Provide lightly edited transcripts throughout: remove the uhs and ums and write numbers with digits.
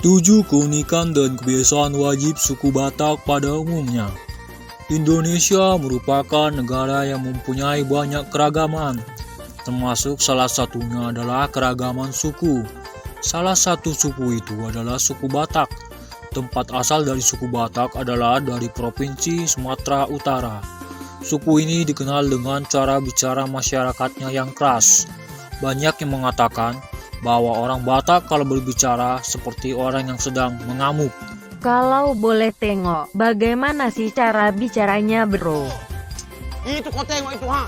7 keunikan dan kebiasaan wajib suku Batak pada umumnya. Indonesia merupakan negara yang mempunyai banyak keragaman, termasuk salah satunya adalah keragaman suku. Salah satu suku itu adalah suku Batak. Tempat asal dari suku Batak adalah dari Provinsi Sumatera Utara. Suku ini dikenal dengan cara bicara masyarakatnya yang keras. Banyak yang mengatakan bahwa orang Batak kalau berbicara seperti orang yang sedang mengamuk. Kalau boleh tengok, bagaimana sih cara bicaranya, bro? Itu kau tengok itu, ha?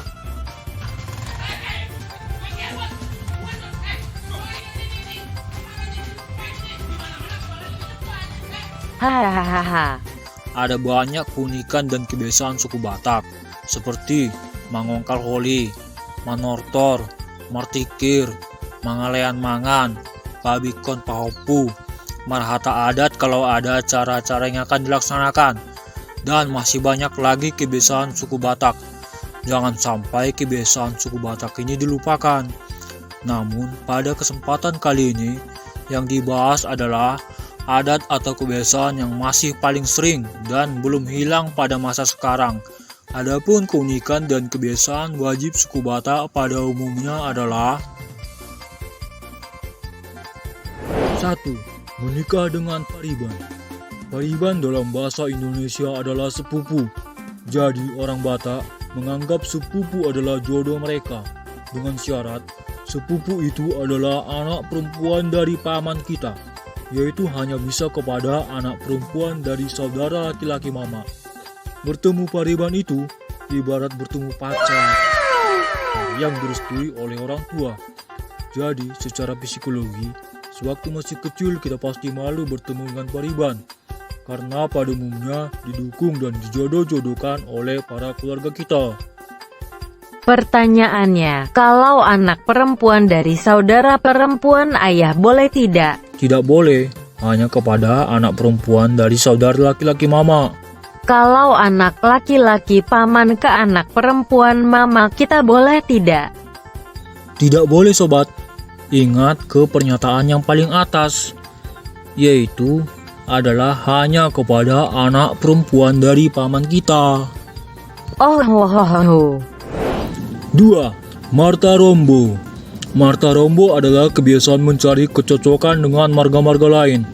Hahaha. Ada banyak keunikan dan kebiasaan suku Batak, seperti mangongkal holi, manortor, martikir, mangalean mangan, pabikon pahopu, marhata adat kalau ada acara-acara yang akan dilaksanakan, dan masih banyak lagi kebiasaan suku Batak. Jangan sampai kebiasaan suku Batak ini dilupakan. Namun pada kesempatan kali ini yang dibahas adalah adat atau kebiasaan yang masih paling sering dan belum hilang pada masa sekarang. Adapun keunikan dan kebiasaan wajib suku Batak pada umumnya adalah 1. Menikah dengan pariban. Pariban dalam bahasa Indonesia adalah sepupu. Jadi orang Batak menganggap sepupu adalah jodoh mereka, dengan syarat sepupu itu adalah anak perempuan dari paman kita, yaitu hanya bisa kepada anak perempuan dari saudara laki-laki mama. Bertemu pariban itu ibarat bertemu pacar yang direstui oleh orang tua. Jadi secara psikologi, sewaktu masih kecil kita pasti malu bertemu dengan pariban, karena pada umumnya didukung dan dijodoh-jodohkan oleh para keluarga kita. Pertanyaannya, kalau anak perempuan dari saudara perempuan ayah boleh tidak? Tidak boleh, hanya kepada anak perempuan dari saudara laki-laki mama. Kalau anak laki-laki paman ke anak perempuan mama kita boleh tidak? Tidak boleh sobat. Ingat ke pernyataan yang paling atas, yaitu adalah hanya kepada anak perempuan dari paman kita. 2. Marta Rombo. Marta Rombo adalah kebiasaan mencari kecocokan dengan marga-marga lain.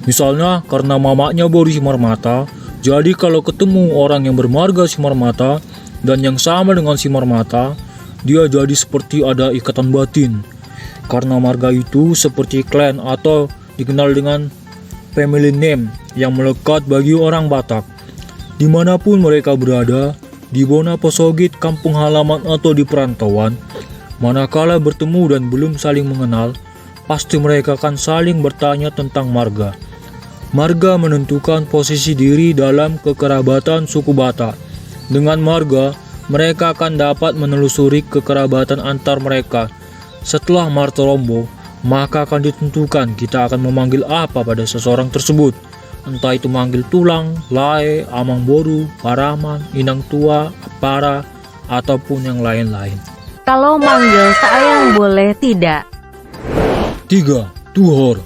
Misalnya karena mamanya baru Simarmata, jadi kalau ketemu orang yang bermarga Simarmata dan yang sama dengan Simarmata, dia jadi seperti ada ikatan batin. Karena marga itu seperti klan atau dikenal dengan family name yang melekat bagi orang Batak. Dimanapun mereka berada, di Wonoposogit, kampung halaman atau di perantauan, manakala bertemu dan belum saling mengenal, pasti mereka akan saling bertanya tentang marga. Marga menentukan posisi diri dalam kekerabatan suku Batak. Dengan marga, mereka akan dapat menelusuri kekerabatan antar mereka. Setelah Marta Rombo, maka akan ditentukan kita akan memanggil apa pada seseorang tersebut. Entah itu manggil tulang, lae, amang boru, paraman, inang tua, para, ataupun yang lain-lain. Kalau manggil sayang boleh tidak? 3. Tuhor.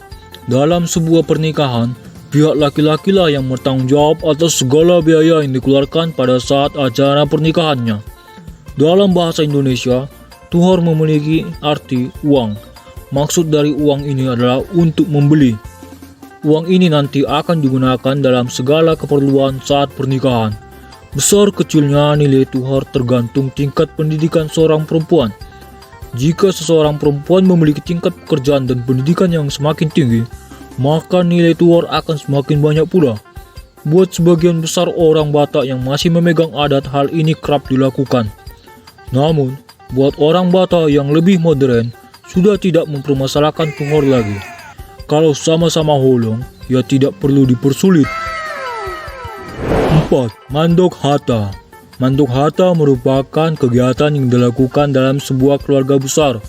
Dalam sebuah pernikahan, pihak laki-laki lah yang bertanggung jawab atas segala biaya yang dikeluarkan pada saat acara pernikahannya. Dalam bahasa Indonesia, tuhor memiliki arti uang. Maksud dari uang ini adalah untuk membeli. Uang ini nanti akan digunakan dalam segala keperluan saat pernikahan. Besar kecilnya nilai tuhor tergantung tingkat pendidikan seorang perempuan. Jika seseorang perempuan memiliki tingkat pekerjaan dan pendidikan yang semakin tinggi, maka nilai tuhor akan semakin banyak pula. Buat sebagian besar orang Batak yang masih memegang adat, hal ini kerap dilakukan. Namun, buat orang Batak yang lebih modern, sudah tidak mempermasalahkan tuhor lagi. Kalau sama-sama holong, ya tidak perlu dipersulit. 4. Mandok Hata. Mandok Hata merupakan kegiatan yang dilakukan dalam sebuah keluarga besar.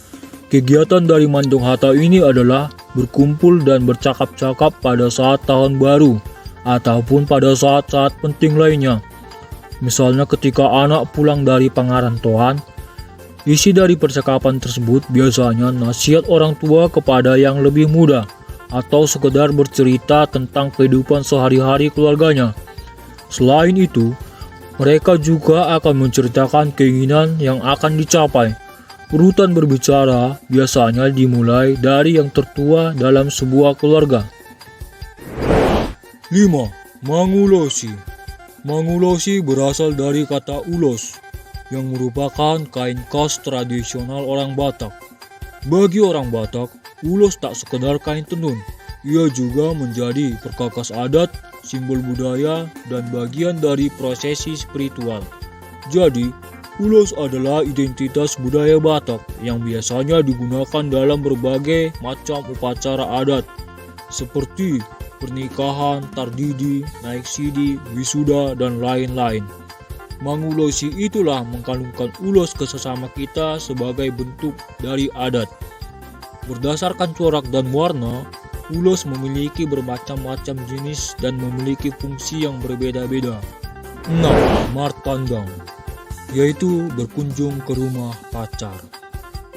Kegiatan dari Mandok Hata ini adalah berkumpul dan bercakap-cakap pada saat tahun baru, ataupun pada saat-saat penting lainnya. Misalnya ketika anak pulang dari pengarantauan, isi dari percakapan tersebut biasanya nasihat orang tua kepada yang lebih muda. atau sekedar bercerita tentang kehidupan sehari-hari keluarganya. Selain itu, mereka juga akan menceritakan keinginan yang akan dicapai. Urutan berbicara biasanya dimulai dari yang tertua dalam sebuah keluarga. 5. Mangulosi. Mangulosi berasal dari kata ulos, yang merupakan kain khas tradisional orang Batak. Bagi orang Batak, ulos tak sekedar kain tenun, ia juga menjadi perkakas adat, simbol budaya, dan bagian dari prosesi spiritual. Jadi, ulos adalah identitas budaya Batak yang biasanya digunakan dalam berbagai macam upacara adat, seperti pernikahan, tardidi, naik sidi, wisuda, dan lain-lain. Mangulosi itulah mengkalungkan ulos ke sesama kita sebagai bentuk dari adat. Berdasarkan corak dan warna, ulos memiliki bermacam-macam jenis dan memiliki fungsi yang berbeda-beda. 6. Martandang, yaitu berkunjung ke rumah pacar.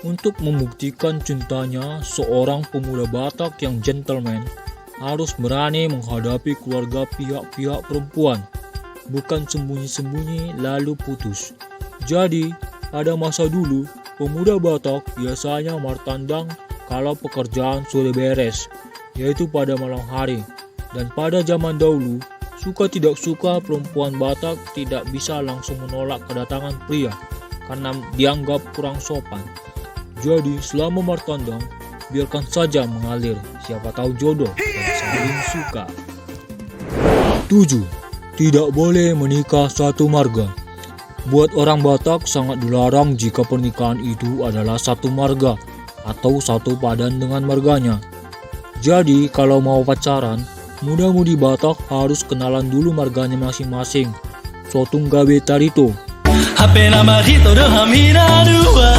Untuk membuktikan cintanya, seorang pemuda Batak yang gentleman harus berani menghadapi keluarga pihak-pihak perempuan, bukan sembunyi-sembunyi lalu putus. Jadi, pada masa dulu, pemuda Batak biasanya martandang kalau pekerjaan sudah beres, yaitu pada malam hari. Dan pada zaman dahulu, suka tidak suka perempuan Batak tidak bisa langsung menolak kedatangan pria karena dianggap kurang sopan. Jadi, selama martandang, biarkan saja mengalir, siapa tahu jodoh dan saling suka. 7. Tidak boleh menikah satu marga. Buat orang Batak sangat dilarang jika pernikahan itu adalah satu marga atau satu padan dengan marganya. Jadi kalau mau pacaran, muda-mudi Batak harus kenalan dulu marganya masing-masing. Sotung gabe tarito. Hape nama rito do hamina dua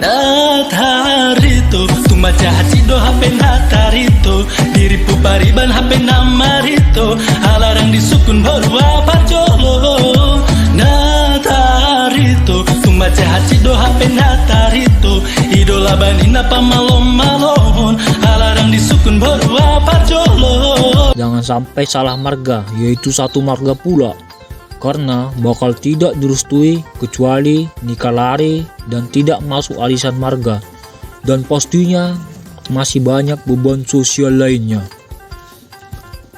natarito tumaca hati do hape natarito diripu pariban hape nama rito alarang disukun borua parjolo natarito tumaca hati do hape natarito idola banina pamalom-malon alarang disukun borua parjolo. Jangan sampai salah marga, yaitu satu marga pula, karena bakal tidak direstui kecuali nikah lari dan tidak masuk arisan marga, dan pastinya masih banyak beban sosial lainnya.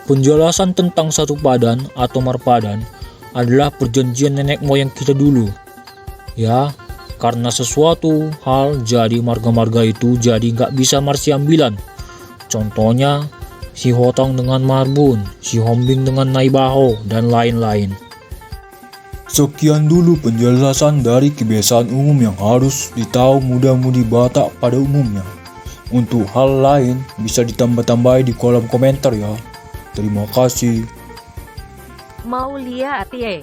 Penjelasan tentang satu padan atau marpadan adalah perjanjian nenek moyang kita dulu. Ya, karena sesuatu hal jadi marga-marga itu jadi nggak bisa marsiambilan. Contohnya, si Hotong dengan Marbun, si Hombing dengan Naibaho, dan lain-lain. Sekian dulu penjelasan dari kebiasaan umum yang harus ditahu muda-mudi Batak pada umumnya. Untuk hal lain bisa ditambah-tambahi di kolom komentar ya. Terima kasih. Mau lihat ya?